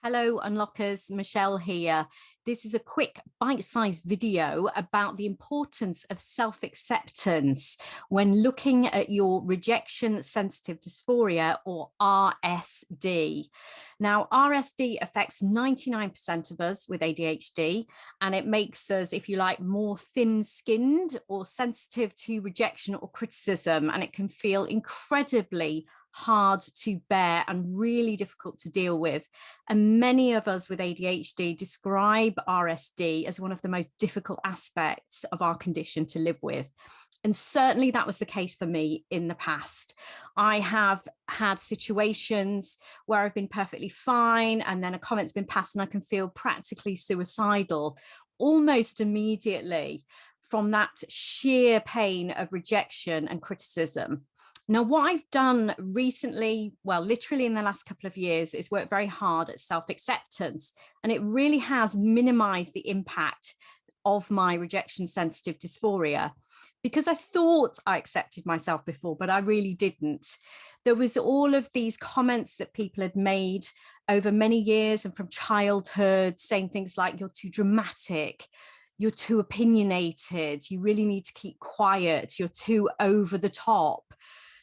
Hello, Unlockers, Michelle here. This is a quick bite-sized video about the importance of self-acceptance when looking at your rejection sensitive dysphoria, or RSD. Now, RSD affects 99% of us with ADHD, and it makes us, if you like, more thin-skinned or sensitive to rejection or criticism, and it can feel incredibly hard to bear and really difficult to deal with. And many of us with ADHD describe RSD as one of the most difficult aspects of our condition to live with. And certainly that was the case for me in the past. I have had situations where I've been perfectly fine, and then a comment's been passed and I can feel practically suicidal almost immediately from that sheer pain of rejection and criticism. Now, what I've done recently, well, literally in the last couple of years, is work very hard at self-acceptance, and it really has minimized the impact of my rejection sensitive dysphoria, because I thought I accepted myself before, but I really didn't. There was all of these comments that people had made over many years and from childhood, saying things like, you're too dramatic, you're too opinionated, you really need to keep quiet, you're too over the top.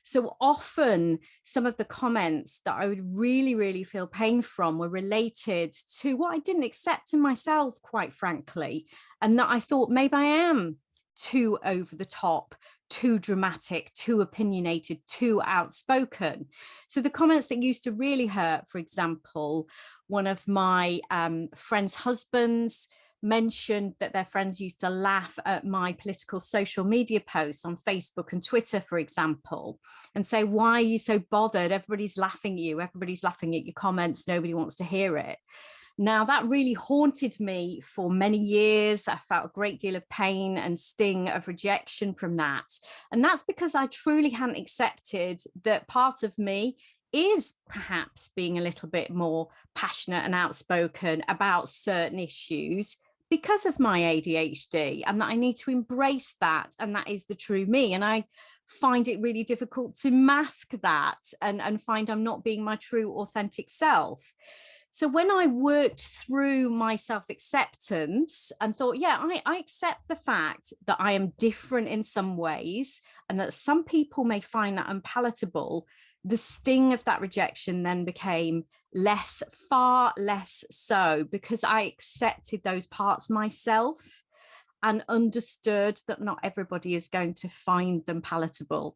So often some of the comments that I would really feel pain from were related to what I didn't accept in myself, quite frankly, and that I thought maybe I am too over the top, too dramatic, too opinionated, too outspoken. So the comments that used to really hurt, for example, one of my friend's husbands mentioned that their friends used to laugh at my political social media posts on Facebook and Twitter, for example, and say, why are you so bothered? Everybody's laughing at you. Everybody's laughing at your comments. Nobody wants to hear it. Now, that really haunted me for many years. I felt a great deal of pain and sting of rejection from that. And that's because I truly hadn't accepted that part of me is perhaps being a little bit more passionate and outspoken about certain issues because of my ADHD, and that I need to embrace that, and that is the true me. And I find it really difficult to mask that and find I'm not being my true authentic self. So when I worked through my self-acceptance and thought, yeah, I accept the fact that I am different in some ways and that some people may find that unpalatable, the sting of that rejection then became far less so, because I accepted those parts myself and understood that not everybody is going to find them palatable.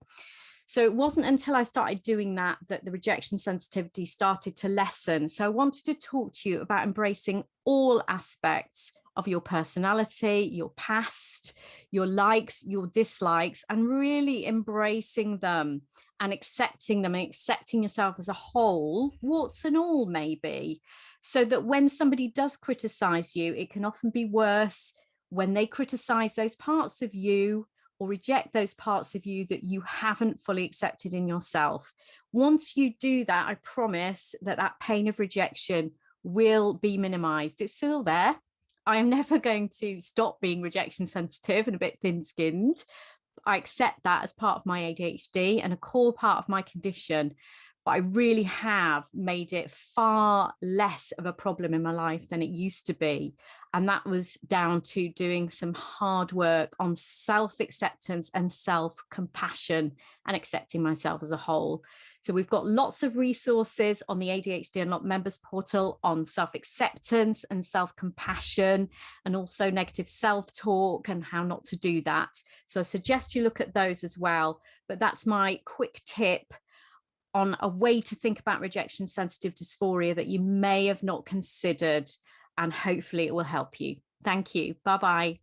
So it wasn't until I started doing that that the rejection sensitivity started to lessen. So I wanted to talk to you about embracing all aspects of your personality, your past, your likes, your dislikes, and really embracing them and accepting them and accepting yourself as a whole, warts and all maybe, so that when somebody does criticize you, it can often be worse when they criticize those parts of you or reject those parts of you that you haven't fully accepted in yourself. Once you do that, I promise that that pain of rejection will be minimized. It's still there. I am never going to stop being rejection sensitive and a bit thin-skinned. I accept that as part of my ADHD and a core part of my condition, but I really have made it far less of a problem in my life than it used to be. And that was down to doing some hard work on self-acceptance and self-compassion and accepting myself as a whole. So we've got lots of resources on the ADHD Unlocked members portal on self-acceptance and self-compassion, and also negative self-talk and how not to do that. So I suggest you look at those as well. But that's my quick tip on a way to think about rejection sensitive dysphoria that you may have not considered, and hopefully it will help you. Thank you. Bye-bye.